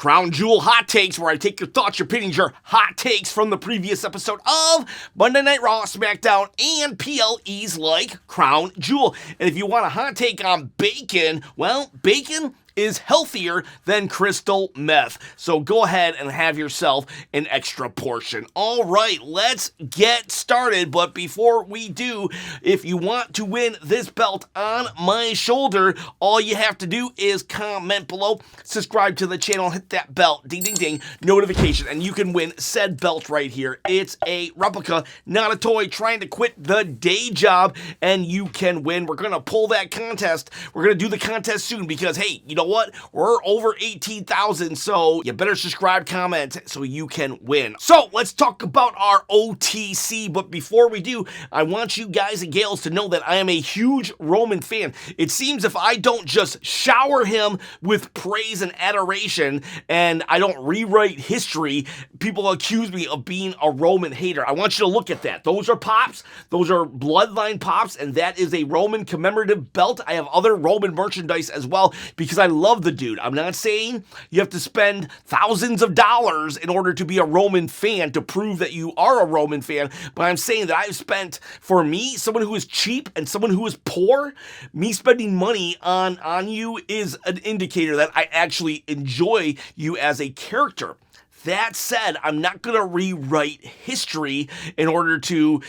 Crown Jewel Hot Takes, where I take your thoughts, your opinions, your hot takes from the previous episode of Monday Night Raw, SmackDown, and PLEs like Crown Jewel. And if you want a hot take on bacon, well, bacon is healthier than crystal meth. So go ahead and have yourself an extra portion. All right, let's get started. But before we do, if you want to win this belt on my shoulder, all you have to do is comment below, subscribe to the channel, hit that bell, ding, ding, ding, notification, and you can win said belt right here. It's a replica, not a toy, trying to quit the day job, and you can win. We're going to pull that contest. We're going to do the contest soon because, hey, you know what? We're over 18,000, so you better subscribe, comment, so you can win. So let's talk about our OTC, but before we do, I want you guys and gals to know that I am a huge Roman fan. It seems if I don't just shower him with praise and adoration, and I don't rewrite history, people accuse me of being a Roman hater. I want you to look at that. Those are pops. Those are bloodline pops, and that is a Roman commemorative belt. I have other Roman merchandise as well because I love the dude. I'm not saying you have to spend thousands of dollars in order to be a Roman fan to prove that you are a Roman fan, but I'm saying that I've spent, for me, someone who is cheap and someone who is poor, me spending money on you is an indicator that I actually enjoy you as a character. That said, I'm not going to rewrite history in order to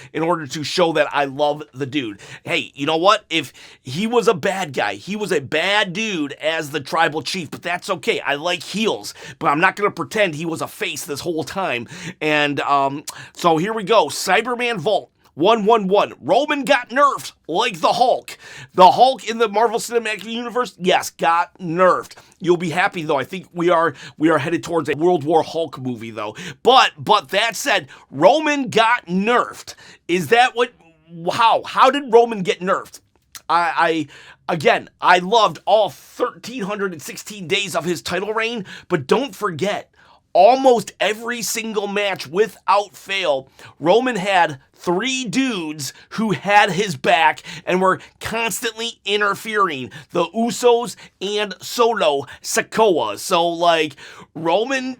show that I love the dude. Hey, you know what? If he was a bad guy, he was a bad dude as the tribal chief, but that's okay. I like heels, but I'm not going to pretend he was a face this whole time. And so here we go. Cyberman Vault 111. Roman got nerfed like the Hulk. The Hulk in the Marvel Cinematic Universe, yes, got nerfed. You'll be happy though. I think we are headed towards a World War Hulk movie though. But that said, Roman got nerfed. Is that what? How did Roman get nerfed? I loved all 1,316 days of his title reign, but don't forget, almost every single match without fail, Roman had 3 dudes who had his back and were constantly interfering. The Usos and Solo Sikoa. So, Roman,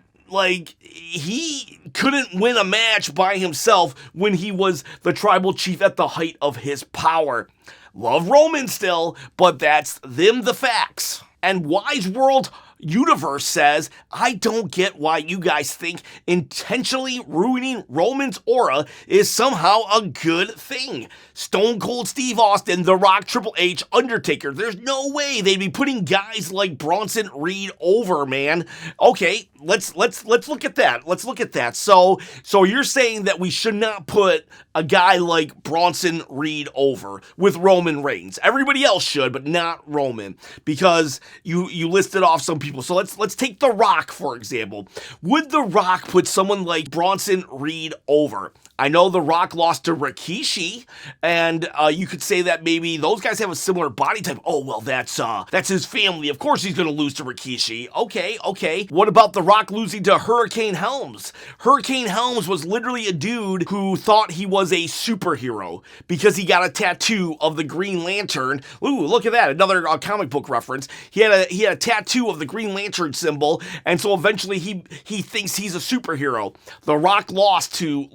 he couldn't win a match by himself when he was the tribal chief at the height of his power. Love Roman still, but that's them the facts. And Wise World Universe says, I don't get why you guys think intentionally ruining Roman's aura is somehow a good thing. Stone Cold Steve Austin, The Rock, Triple H, Undertaker, there's no way they'd be putting guys like Bronson Reed over, man. Okay, let's look at that. Let's look at that. So you're saying that we should not put a guy like Bronson Reed over with Roman Reigns. Everybody else should, but not Roman, because you listed off some people. So let's take The Rock, for example. Would The Rock put someone like Bronson Reed over? I know The Rock lost to Rikishi, and you could say that maybe those guys have a similar body type. Oh, well, that's his family. Of course he's going to lose to Rikishi. Okay. What about The Rock losing to Hurricane Helms? Hurricane Helms was literally a dude who thought he was a superhero because he got a tattoo of the Green Lantern. Ooh, look at that. Another comic book reference. He had a tattoo of the Green Lantern symbol, and so eventually he thinks he's a superhero. The Rock lost to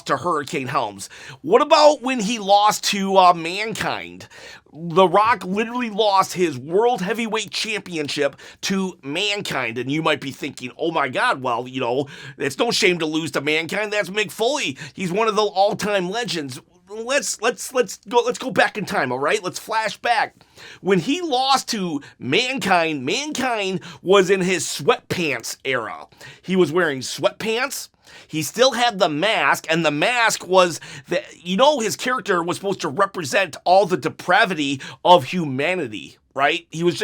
Hurricane Helms. What about when he lost to Mankind? The Rock literally lost his World Heavyweight Championship to Mankind, and you might be thinking, oh my God, well, it's no shame to lose to Mankind. That's Mick Foley. He's one of the all-time legends. Let's go back in time, all right? Let's flash back. When he lost to Mankind was in his sweatpants era. He was wearing sweatpants. He still had the mask, and the mask was his character was supposed to represent all the depravity of humanity, right? He was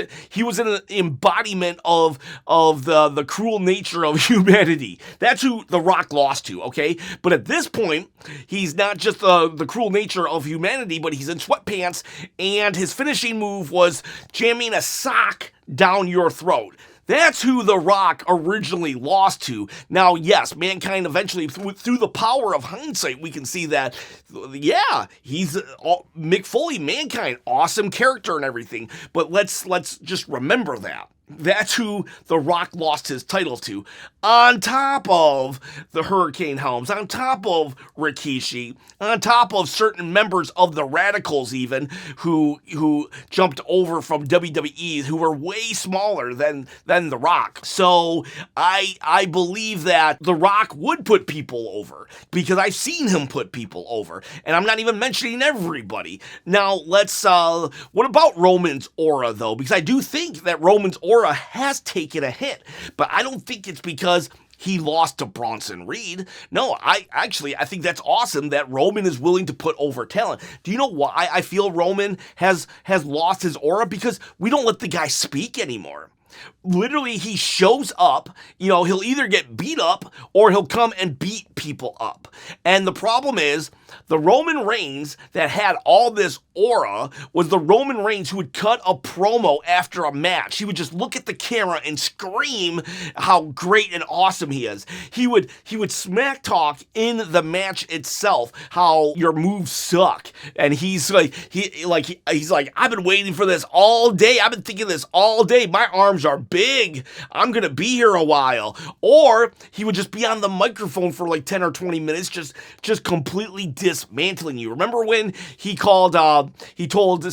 an embodiment of the cruel nature of humanity. That's who The Rock lost to, okay? But at this point, he's not just the cruel nature of humanity, but he's in sweatpants, and his finishing move was jamming a sock down your throat. That's who The Rock originally lost to. Now, yes, Mankind eventually, through the power of hindsight, we can see that, yeah, he's Mick Foley, Mankind, awesome character and everything. But let's just remember that. That's who The Rock lost his title to. On top of the Hurricane Helms, on top of Rikishi, on top of certain members of the Radicals even, who jumped over from WWE, who were way smaller than The Rock. So I believe that The Rock would put people over, because I've seen him put people over. And I'm not even mentioning everybody. Now, let's, what about Roman's aura, though? Because I do think that Roman's aura has taken a hit, but I don't think it's because he lost to Bronson Reed. No, I think that's awesome that Roman is willing to put over talent. Do you know why I feel Roman has lost his aura? Because we don't let the guy speak anymore. Literally, he shows up, he'll either get beat up or he'll come and beat people up. And the problem is, the Roman Reigns that had all this aura was the Roman Reigns who would cut a promo after a match. He would just look at the camera and scream how great and awesome he is. He would smack talk in the match itself, how your moves suck. And he's like, I've been waiting for this all day. I've been thinking this all day. My arms are big. I'm going to be here a while. Or he would just be on the microphone for like 10 or 20 minutes, just completely dismantling you. Remember when he told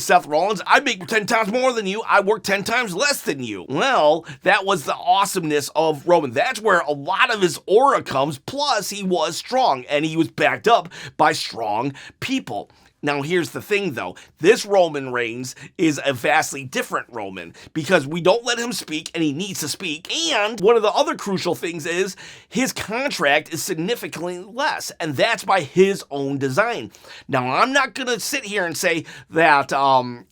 Seth Rollins, I make 10 times more than you. I work 10 times less than you. Well, that was the awesomeness of Roman. That's where a lot of his aura comes. Plus, he was strong, and he was backed up by strong people. Now, here's the thing, though. This Roman Reigns is a vastly different Roman, because we don't let him speak, and he needs to speak. And one of the other crucial things is his contract is significantly less, and that's by his own design. Now, I'm not going to sit here and say that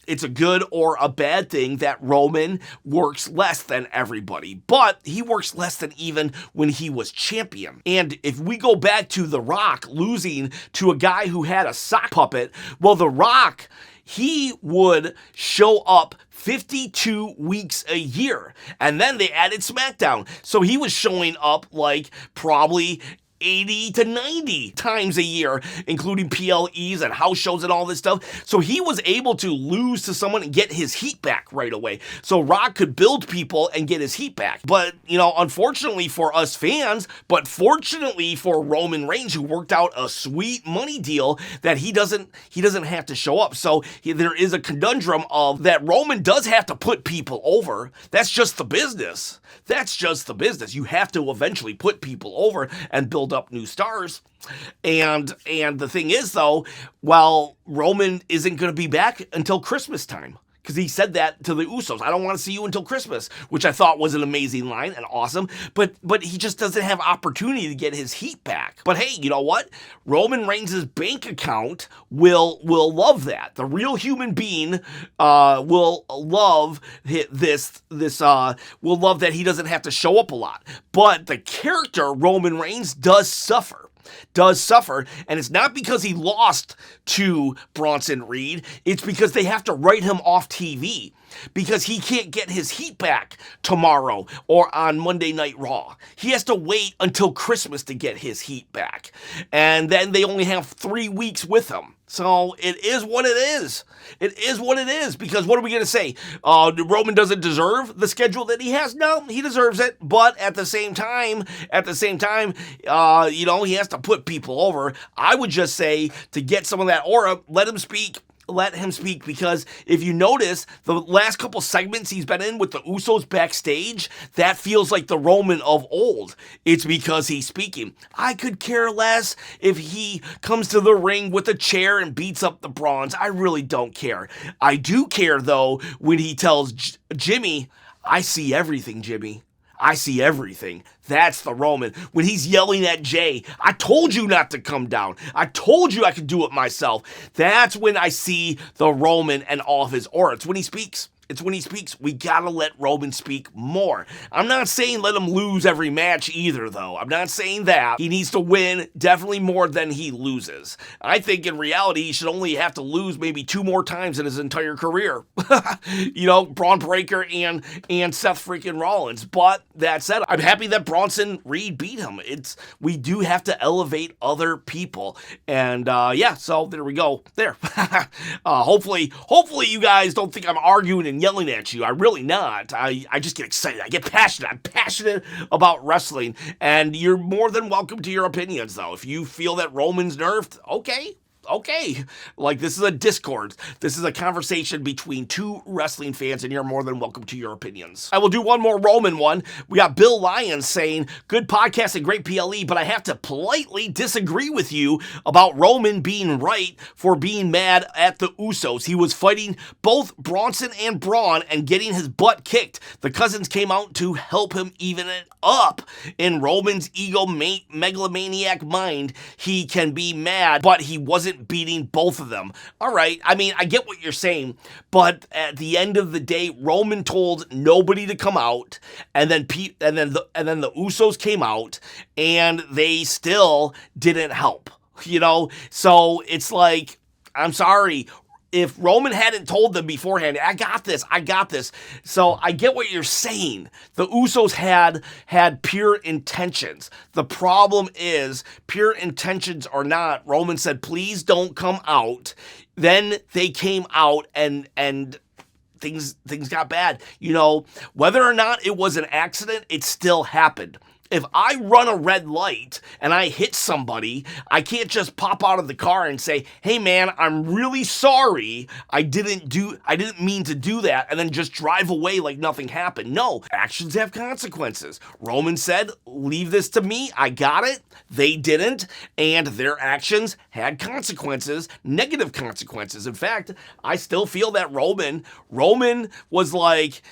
it's a good or a bad thing that Roman works less than everybody, but he works less than even when he was champion. And if we go back to The Rock losing to a guy who had a sock puppet, well, The Rock, he would show up 52 weeks a year, and then they added SmackDown. So he was showing up like probably 80 to 90 times a year, including PLEs and house shows and all this stuff. So he was able to lose to someone and get his heat back right away. So Rock could build people and get his heat back. But, unfortunately for us fans, but fortunately for Roman Reigns, who worked out a sweet money deal, that he doesn't have to show up. So there is a conundrum of that Roman does have to put people over. That's just the business. That's just the business. You have to eventually put people over and build up new stars. And the thing is, though, Roman isn't going to be back until Christmas time, because he said that to the Usos. I don't want to see you until Christmas, which I thought was an amazing line and awesome. But he just doesn't have opportunity to get his heat back. But hey, you know what? Roman Reigns' bank account will love that. The real human being will love this. Will love that he doesn't have to show up a lot. But the character Roman Reigns does suffer, and it's not because he lost to Bronson Reed. It's because they have to write him off TV, because he can't get his heat back tomorrow or on Monday Night Raw. He has to wait until Christmas to get his heat back, and then they only have 3 weeks with him. So it is what it is. It is what it is, because what are we going to say? Roman doesn't deserve the schedule that he has? No, he deserves it. But at the same time, he has to put people over. I would just say, to get some of that aura, let him speak. Let him speak, because if you notice, the last couple segments he's been in with the Usos backstage, that feels like the Roman of old. It's because he's speaking. I could care less if he comes to the ring with a chair and beats up the Bronze. I really don't care. I do care, though, when he tells Jimmy, I see everything, Jimmy. I see everything. That's the Roman. When he's yelling at Jay, I told you not to come down. I told you I could do it myself. That's when I see the Roman and all of his aura. It's when he speaks. We gotta let Roman speak more. I'm not saying let him lose every match either, though. I'm not saying that. He needs to win definitely more than he loses. I think in reality, he should only have to lose maybe 2 more times in his entire career. Braun Breaker and Seth freaking Rollins. But that said, I'm happy that Bronson Reed beat him. We do have to elevate other people. And so there we go. There. Hopefully you guys don't think I'm arguing and yelling at you. I'm really not. I just get excited. I get passionate. I'm passionate about wrestling, and you're more than welcome to your opinions, though. If you feel that Roman's nerfed, okay. Like, this is a Discord. This is a conversation between two wrestling fans, and you're more than welcome to your opinions. I will do one more Roman one. We got Bill Lyons saying, good podcast and great PLE, but I have to politely disagree with you about Roman being right for being mad at the Usos. He was fighting both Bronson and Braun and getting his butt kicked. The cousins came out to help him even it up. In Roman's megalomaniac mind, he can be mad, but he wasn't beating both of them. All right, I mean, I get what you're saying, but at the end of the day, Roman told nobody to come out, and then the Usos came out, and they still didn't help. So it's like, I'm sorry. If Roman hadn't told them beforehand, I got this. So I get what you're saying. The Usos had pure intentions. The problem is, pure intentions or not, Roman said, please don't come out. Then they came out and things got bad. Whether or not it was an accident, it still happened. If I run a red light and I hit somebody, I can't just pop out of the car and say, hey man, I'm really sorry. I didn't mean to do that, and then just drive away like nothing happened. No, actions have consequences. Roman said, leave this to me. I got it. They didn't, and their actions had consequences, negative consequences. In fact, I still feel that Roman was like,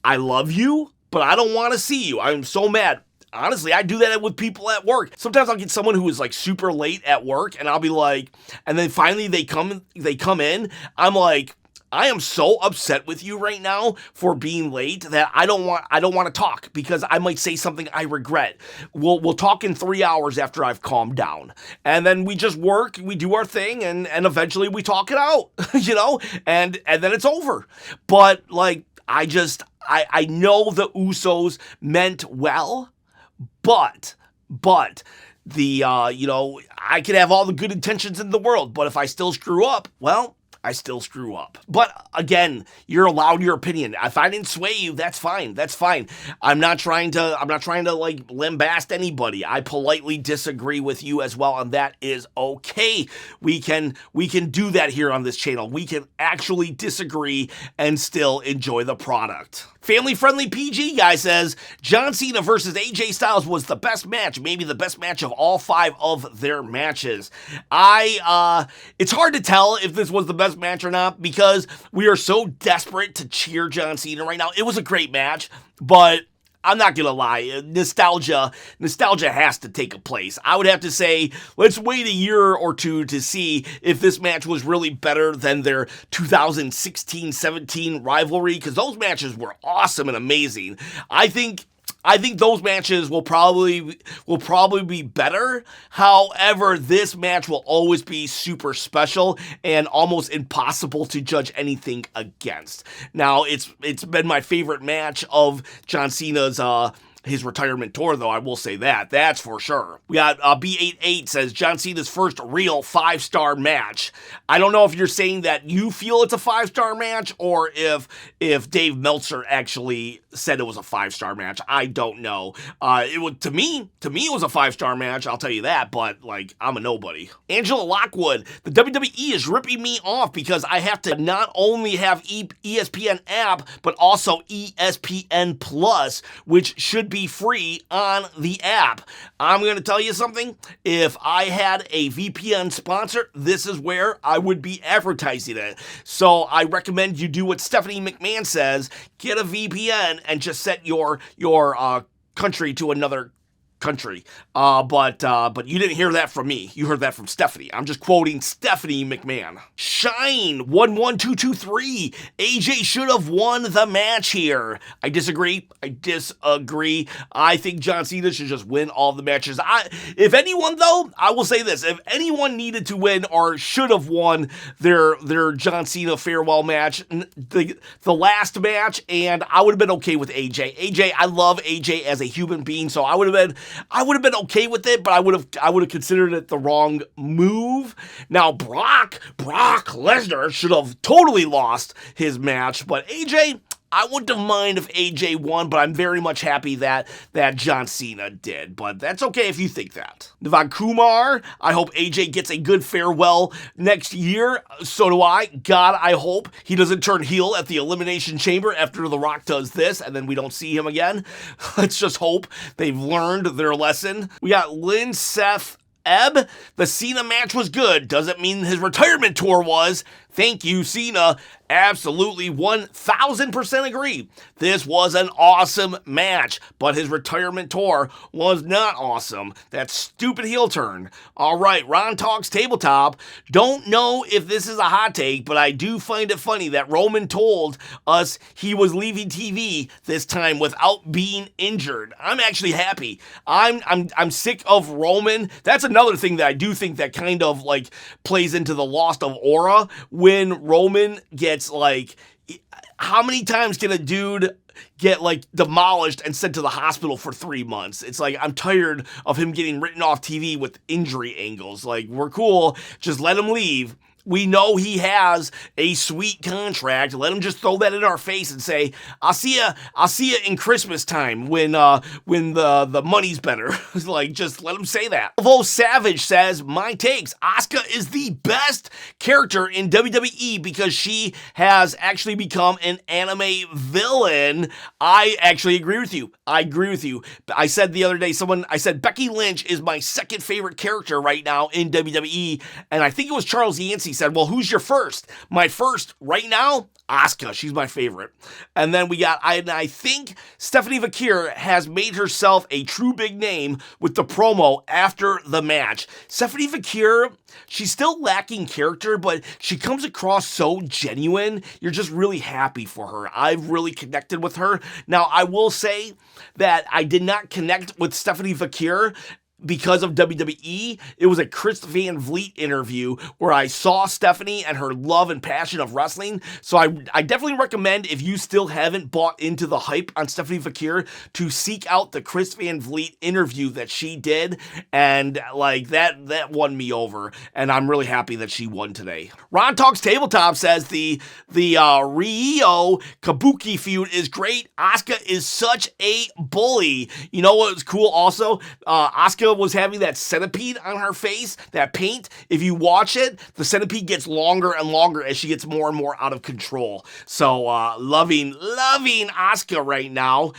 I love you, but I don't want to see you. I'm so mad. Honestly, I do that with people at work. Sometimes I'll get someone who is like super late at work, and I'll be like, and then finally they come in. I'm like, I am so upset with you right now for being late that I don't want to talk, because I might say something I regret. We'll talk in 3 hours after I've calmed down, and then we just work, we do our thing, and eventually we talk it out, and then it's over. But like, I know the Usos meant well. But the, I could have all the good intentions in the world, but if I still screw up, well, I still screw up. But again, you're allowed your opinion. If I didn't sway you, that's fine. I'm not trying to like lambast anybody. I politely disagree with you as well, and that is okay. We can do that here on this channel. We can actually disagree and still enjoy the product. Family-friendly PG guy says, John Cena versus AJ Styles was the best match, maybe the best match of all 5 of their matches. It's hard to tell if this was the best match or not, because we are so desperate to cheer John Cena right now. It was a great match, but I'm not gonna lie, nostalgia has to take a place. I would have to say, let's wait a year or two to see if this match was really better than their 2016-17 rivalry, because those matches were awesome and amazing. I think those matches will probably be better. However, this match will always be super special and almost impossible to judge anything against. Now, it's been my favorite match of John Cena's his retirement tour, though, I will say that's for sure. We got B88 says, John Cena's first real 5-star match. I don't know if you're saying that you feel it's a 5-star match, or if Dave Meltzer actually said it was a 5-star match. I don't know. To me, it was a 5-star match, I'll tell you that, but, like, I'm a nobody. Angela Lockwood, the WWE is ripping me off because I have to not only have ESPN app, but also ESPN Plus, which should be free on the app. I'm going to tell you something. If I had a VPN sponsor, this is where I would be advertising it. So I recommend you do what Stephanie McMahon says, get a VPN and just set your country to another country. But you didn't hear that from me. You heard that from Stephanie. I'm just quoting Stephanie McMahon. Shine 11223. AJ should have won the match here. I disagree. I think John Cena should just win all the matches. If anyone, though, I will say this. If anyone needed to win or should have won their John Cena farewell match, the last match, and I would have been okay with AJ. I love AJ as a human being, so I would have been I would have been okay with it, but I would have considered it the wrong move. Now Brock Lesnar should have totally lost his match, but AJ, I wouldn't have minded if AJ won, but I'm very much happy that John Cena did. But that's okay if you think that. Nivan Kumar, I hope AJ gets a good farewell next year. So do I. God, I hope he doesn't turn heel at the Elimination Chamber after The Rock does this, and then we don't see him again. Let's just hope they've learned their lesson. We got Lynn, Seth, Ebb. The Cena match was good. Doesn't mean his retirement tour was. Thank you, Cena. Absolutely 1000% agree. This was an awesome match, but his retirement tour was not awesome. That stupid heel turn. All right, Ron Talks Tabletop. Don't know if this is a hot take, but I do find it funny that Roman told us he was leaving TV this time without being injured. I'm actually happy. I'm sick of Roman. That's another thing that I do think that kind of like plays into the loss of aura when Roman gets like, how many times can a dude get like demolished and sent to the hospital for 3 months? It's like, I'm tired of him getting written off TV with injury angles. Like, we're cool, just let him leave. We know he has a sweet contract. Let him just throw that in our face and say, I'll see ya in Christmas time when the money's better. Like, just let him say that. Although Savage says, my takes, Asuka is the best character in WWE because she has actually become an anime villain. I actually agree with you. I said the other day, I said Becky Lynch is my second favorite character right now in WWE, and I think it was Charles Yancey said, well, who's your first? My first right now, Asuka. She's my favorite. And then we got, I think Stephanie Vakir has made herself a true big name with the promo after the match. Stephanie Vakir, she's still lacking character, but she comes across so genuine. You're just really happy for her. I've really connected with her. Now, I will say that I did not connect with Stephanie Vakir because of WWE. It was a Chris Van Vliet interview where I saw Stephanie and her love and passion of wrestling. So I definitely recommend, if you still haven't bought into the hype on Stephanie Vakir, to seek out the Chris Van Vliet interview that she did. And like that won me over. And I'm really happy that she won today. Ron Talks Tabletop says the Ryo Kabuki feud is great. Asuka is such a bully. You know what was cool also? Asuka was having that centipede on her face, that paint. If you watch it, the centipede gets longer and longer as she gets more and more out of control. So, loving Asuka right now.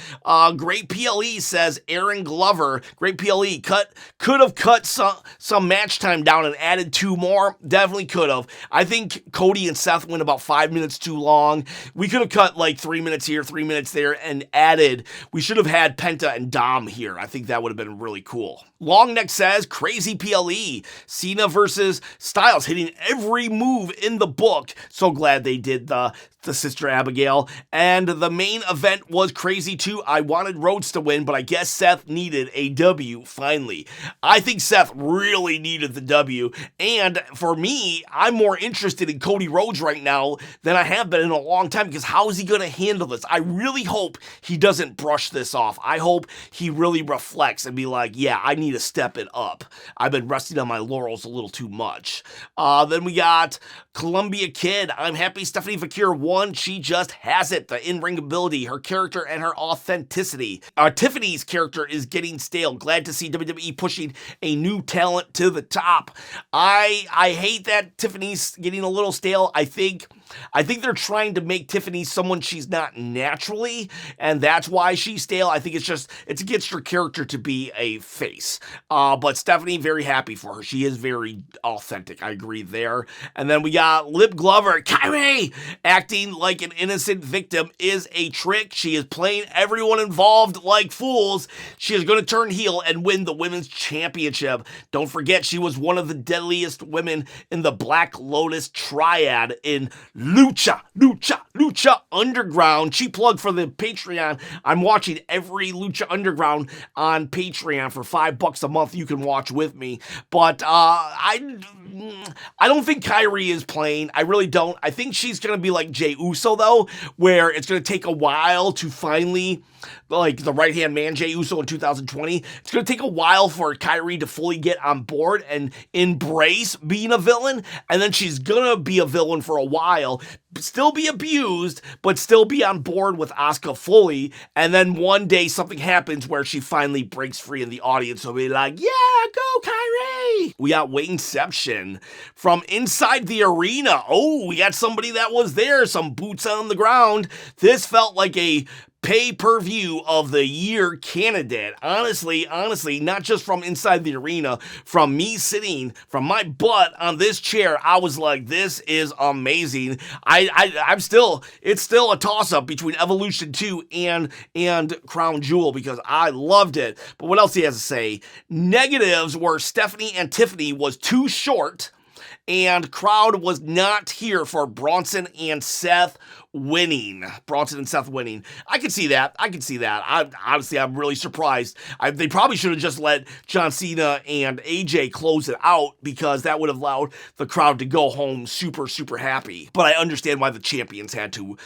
Great PLE says Aaron Glover. Great PLE. Could have cut some match time down and added 2 more. Definitely could have. I think Cody and Seth went about 5 minutes too long. We could have cut like 3 minutes here, 3 minutes there, and added. We should have had Penta and Dom here. I think that would have been really cool. Longneck says, crazy PLE. Cena versus Styles hitting every move in the book. So glad they did the Sister Abigail. And the main event was crazy too. I wanted Rhodes to win, but I guess Seth needed a W finally. I think Seth really needed the W. And for me, I'm more interested in Cody Rhodes right now than I have been in a long time, because how is he going to handle this? I really hope he doesn't brush this off. I hope he really reflects and be like, yeah, I need to step it up. I've been resting on my laurels a little too much. Then we got Columbia Kid. I'm happy Stephanie Vakir won. She just has it. The in-ring ability, her character, and her authenticity. Tiffany's character is getting stale. Glad to see WWE pushing a new talent to the top. I hate that Tiffany's getting a little stale. I think they're trying to make Tiffany someone she's not naturally, and that's why she's stale. I think it's against her character to be a face. But Stephanie, very happy for her. She is very authentic. I agree there. And then we got Lip Glover. Kyrie acting like an innocent victim is a trick. She is playing everyone involved like fools. She is going to turn heel and win the women's championship. Don't forget, she was one of the deadliest women in the Black Lotus triad in Lucha Underground. Cheap plug for the Patreon. I'm watching every Lucha Underground on Patreon for $5 a month. You can watch with me. But I don't think Kyrie is playing. I really don't. I think she's going to be like Jey Uso, though, where it's going to take a while to finally, like the right-hand man, Jey Uso in 2020, it's going to take a while for Kyrie to fully get on board and embrace being a villain, and then she's going to be a villain for a while, still be abused, but still be on board with Asuka fully, and then one day something happens where she finally breaks free and the audience will be like, yeah, go Kyrie! We got Wayneception from inside the arena. Oh, we got somebody that was there, some boots on the ground. This felt like a pay-per-view of the year candidate. Honestly, not just from inside the arena, from me sitting from my butt on this chair, I was like, this is amazing. It's still a toss-up between Evolution 2 and Crown Jewel because I loved it. But what else he has to say? Negatives were Stephanie and Tiffany was too short, and crowd was not here for Bronson and Seth winning. I can see that. I'm really surprised. They probably should have just let John Cena and AJ close it out because that would have allowed the crowd to go home super, super happy. But I understand why the champions had to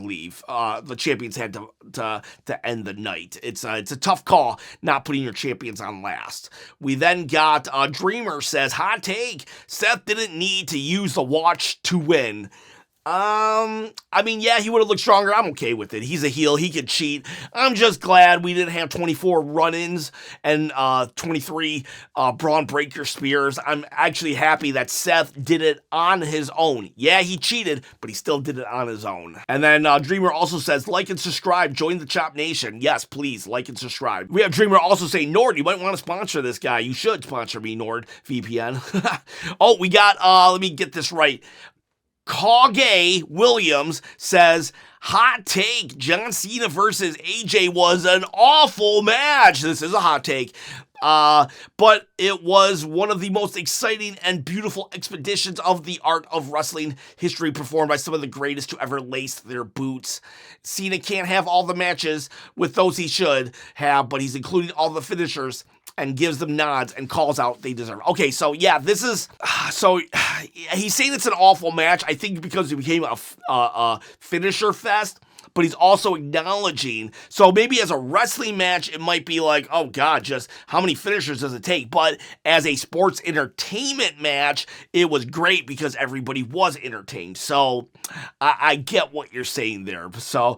leave. The champions had to end the night. It's a tough call not putting your champions on last. We then got Dreamer says, hot take, Seth didn't need to use the watch to win. Yeah, he would have looked stronger. I'm okay with it. He's a heel. He could cheat. I'm just glad we didn't have 24 run-ins and 23 Braun Breaker spears. I'm actually happy that Seth did it on his own. Yeah, he cheated, but he still did it on his own. And then Dreamer also says, like and subscribe. Join the Chop Nation. Yes, please, like and subscribe. We have Dreamer also saying, Nord, you might want to sponsor this guy. You should sponsor me, Nord, VPN. Oh, we got, let me get this right. Kage Williams says, hot take, John Cena versus AJ was an awful match. This is a hot take. But it was one of the most exciting and beautiful expeditions of the art of wrestling history performed by some of the greatest to ever lace their boots. Cena can't have all the matches with those he should have, but he's including all the finishers and gives them nods and calls out they deserve. Okay, so yeah, this is, so he's saying it's an awful match, I think because it became a finisher fest, but he's also acknowledging, so maybe as a wrestling match, it might be like, oh God, just how many finishers does it take? But as a sports entertainment match, it was great because everybody was entertained. So I get what you're saying there. So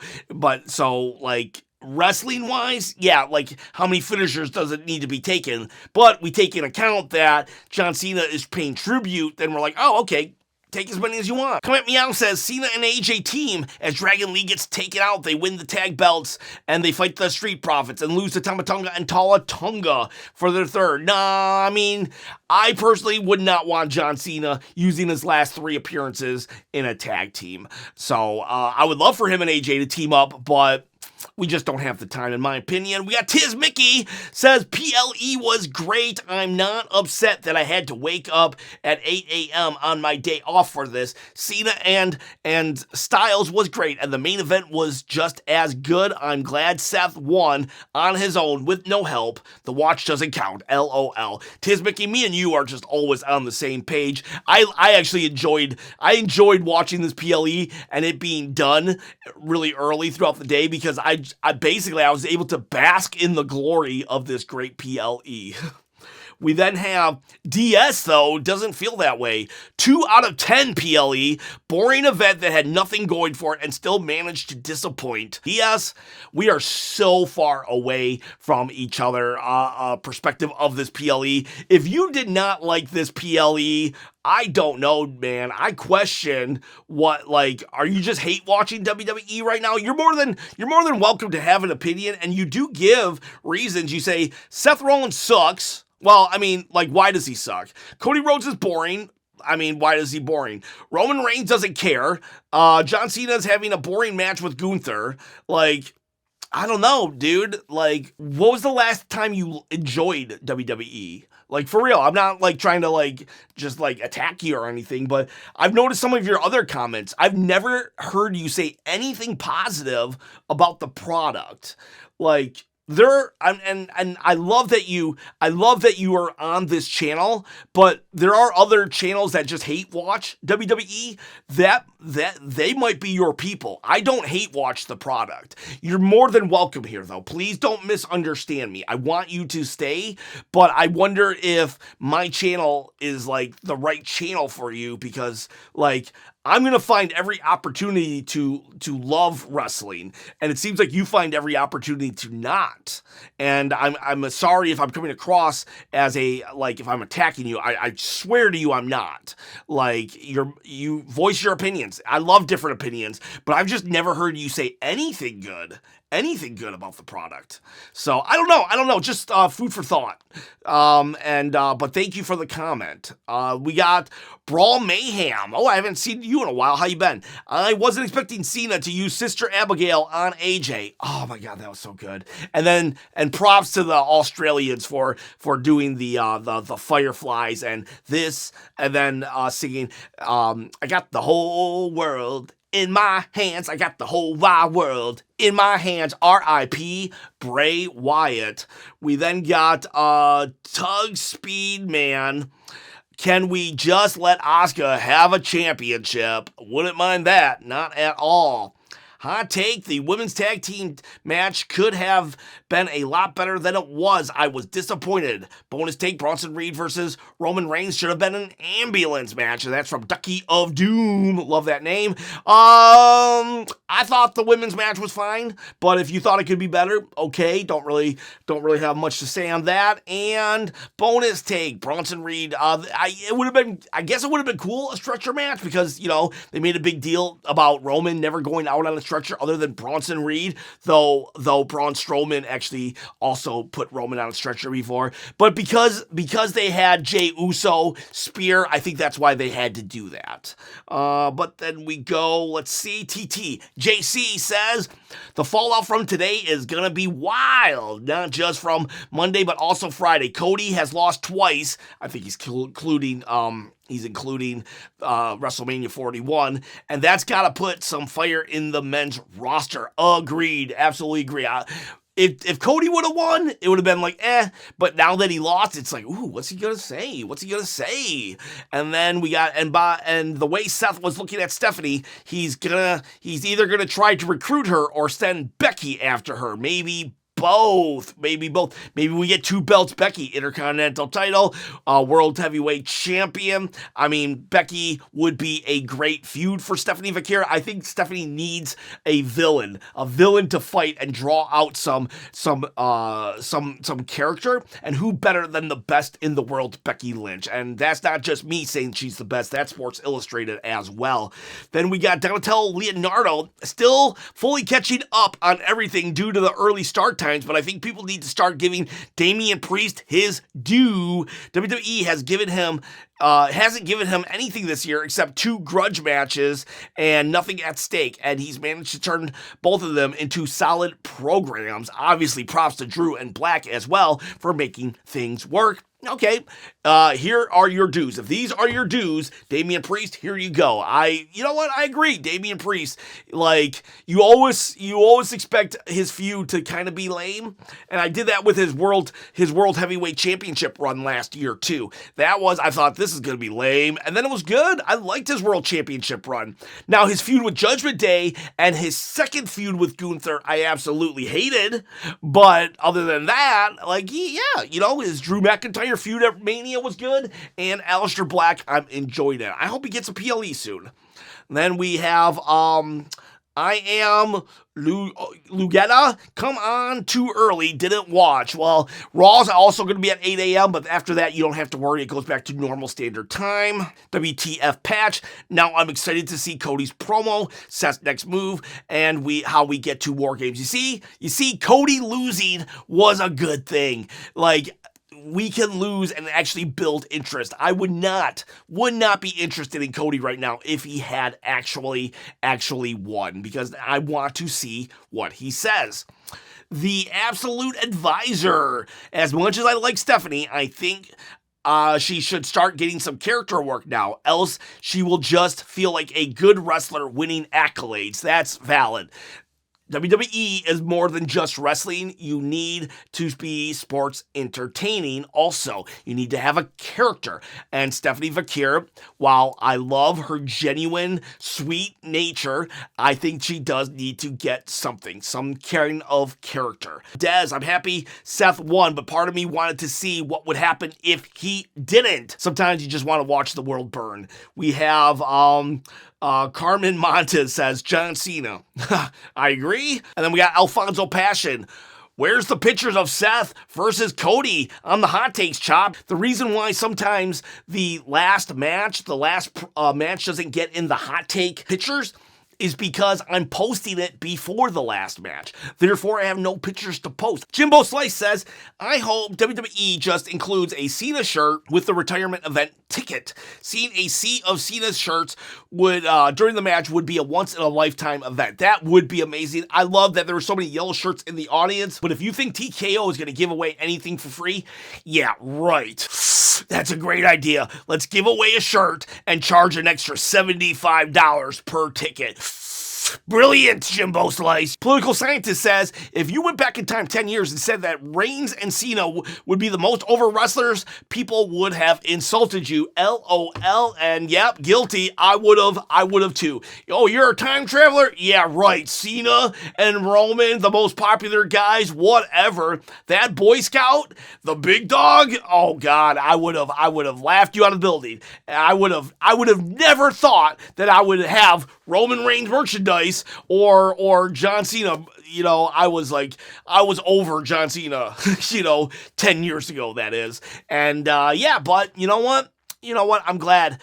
like, wrestling wise, yeah, like how many finishers does it need to be taken? But we take into account that John Cena is paying tribute, then we're like, oh, okay, take as many as you want. Come at Meow says, Cena and AJ team. As Dragon Lee gets taken out, they win the tag belts, and they fight the Street Profits and lose to Tamatonga and Talatonga for their third. Nah, I mean, I personally would not want John Cena using his last 3 appearances in a tag team. So I would love for him and AJ to team up, but we just don't have the time, in my opinion. We got Tiz Mickey says, PLE was great. I'm not upset that I had to wake up at 8 a.m. on my day off for this. Cena and Styles was great, and the main event was just as good. I'm glad Seth won on his own with no help. The watch doesn't count. LOL. Tiz Mickey, me and you are just always on the same page. I actually enjoyed watching this PLE and it being done really early throughout the day because I was able to bask in the glory of this great PLE. We then have DS, though, doesn't feel that way. 2 out of 10 PLE, boring event that had nothing going for it and still managed to disappoint. DS, we are so far away from each other perspective of this PLE. If you did not like this PLE, I don't know, man. I question what, like, are you just hate watching WWE right now? You're more than welcome to have an opinion, and you do give reasons. You say, Seth Rollins sucks. Well, I mean, like, why does he suck? Cody Rhodes is boring. I mean, why is he boring? Roman Reigns doesn't care. John Cena is having a boring match with Gunther. Like, I don't know, dude. Like, what was the last time you enjoyed WWE? Like, for real, I'm not, like, trying to, like, just, like, attack you or anything, but I've noticed some of your other comments. I've never heard you say anything positive about the product. Like, and I love that you are on this channel, but there are other channels that just hate watch WWE. That they might be your people. I don't hate watch the product. You're more than welcome here, though. Please don't misunderstand me. I want you to stay, but I wonder if my channel is, like, the right channel for you, because, like, I'm going to find every opportunity to love wrestling, and it seems like you find every opportunity to not. And I'm sorry if I'm coming across as if I'm attacking you. I swear to you I'm not. Like, you voice your opinions. I love different opinions, but I've just never heard you say anything good about the product. So I don't know, just food for thought. But thank you for the comment. We got Brawl Mayhem. Oh, I haven't seen you in a while. How you been? I wasn't expecting Cena to use Sister Abigail on AJ. Oh my God, that was so good. And props to the Australians for doing the Fireflies and this, and then singing I got the whole world in my hands. I got the whole wide world in my hands. R.I.P. Bray Wyatt. We then got Tug Speed Man. Can we just let Asuka have a championship? Wouldn't mind that. Not at all. Hot take, the women's tag team match could have been a lot better than it was. I was disappointed. Bonus take, Bronson Reed versus Roman Reigns should have been an ambulance match. And that's from Ducky of Doom. Love that name. I thought the women's match was fine, but if you thought it could be better, okay. Don't really have much to say on that. And bonus take, Bronson Reed. I guess it would have been cool, a stretcher match, because, you know, they made a big deal about Roman never going out on a stretcher other than Bronson Reed, though Braun Strowman actually also put Roman on a stretcher before. But because they had Jey Uso spear, I think that's why they had to do that. But then we go, let's see, JC says, the fallout from today is gonna be wild, not just from Monday, but also Friday. Cody has lost twice. I think he's including WrestleMania 41, and that's got to put some fire in the men's roster. Agreed. Absolutely agree. If Cody would have won, it would have been like, but now that he lost, it's like, ooh, what's he gonna say? And then we got, and the way Seth was looking at Stephanie, he's either gonna try to recruit her or send Becky after her. Maybe both. Maybe we get 2 belts. Becky, Intercontinental title, World Heavyweight Champion. I mean, Becky would be a great feud for Stephanie Vaquera. I think Stephanie needs a villain to fight and draw out some character. And who better than the best in the world, Becky Lynch? And that's not just me saying she's the best. That's Sports Illustrated as well. Then we got Donatello Leonardo still fully catching up on everything due to the early start times, but I think people need to start giving Damian Priest his due. WWE hasn't given him anything this year except 2 grudge matches and nothing at stake, and he's managed to turn both of them into solid programs. Obviously, props to Drew and Black as well for making things work. Okay, here are your dues. If these are your dues, Damian Priest, here you go. You know what? I agree. Damian Priest, like, you always expect his feud to kind of be lame, and I did that with his World Heavyweight Championship run last year too. I thought this is going to be lame, and then it was good. I liked his World Championship run. Now, his feud with Judgment Day and his second feud with Gunther, I absolutely hated, but other than that, like, yeah, you know, his Drew McIntyre feud at Mania was good, and Aleister Black, I'm enjoying it. I hope he gets a PLE soon. Then we have I am Lugetta. Come on, too early. Didn't watch. Well, Raw's also going to be at 8 a.m., but after that, you don't have to worry. It goes back to normal standard time. WTF patch. Now I'm excited to see Cody's promo, Seth's next move, and how we get to War Games. You see, Cody losing was a good thing. Like, we can lose and actually build interest. I would not be interested in Cody right now if he had actually won, because I want to see what he says. The Absolute Advisor. As much as I like Stephanie, I think she should start getting some character work now, else she will just feel like a good wrestler winning accolades. That's valid. WWE is more than just wrestling. You need to be sports entertaining also. You need to have a character. And Stephanie Vaquer, while I love her genuine, sweet nature, I think she does need to get something, some kind of character. Dez, I'm happy Seth won, but part of me wanted to see what would happen if he didn't. Sometimes you just want to watch the world burn. We have, Carmen Montes says, John Cena. I agree. And then we got Alfonso Passion. Where's the pictures of Seth versus Cody on the Hot Takes, Chop? The reason why sometimes the last match doesn't get in the Hot Take pictures is because I'm posting it before the last match. Therefore, I have no pictures to post. Jimbo Slice says, I hope WWE just includes a Cena shirt with the retirement event ticket. Seeing a sea of Cena's shirts would during the match would be a once-in-a-lifetime event. That would be amazing. I love that there were so many yellow shirts in the audience, but if you think TKO is going to give away anything for free, yeah, right. That's a great idea. Let's give away a shirt and charge an extra $75 per ticket. Brilliant, Jimbo Slice. Political Scientist says, if you went back in time 10 years and said that Reigns and Cena would be the most over wrestlers, people would have insulted you. LOL. And yep, guilty. I would have too. Oh, you're a time traveler? Yeah, right. Cena and Roman, the most popular guys, whatever. That Boy Scout, the big dog. Oh God, I would have laughed you out of the building. I would have never thought that I would have Roman Reigns merchandise or John Cena. You know, I was over John Cena, 10 years ago, that is. And yeah, but you know what? I'm glad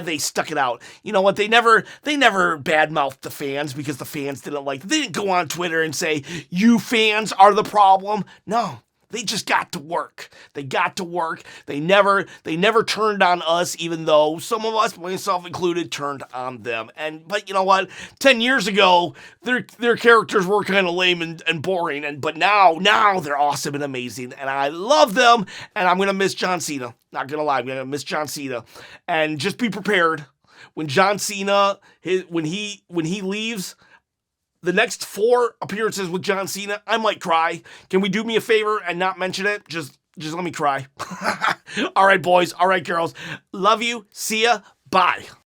they stuck it out. You know what? They never badmouthed the fans because the fans didn't like it. They didn't go on Twitter and say, you fans are the problem. No. They just got to work. They got to work. They never turned on us, even though some of us, myself included, turned on them. But you know what? 10 years ago, their characters were kind of lame and boring. But now they're awesome and amazing, and I love them. And I'm gonna miss John Cena. Not gonna lie, I'm gonna miss John Cena. And just be prepared when John Cena when he leaves. The next 4 appearances with John Cena, I might cry. Can we do me a favor and not mention it? Just let me cry. All right, boys. All right, girls. Love you. See ya. Bye.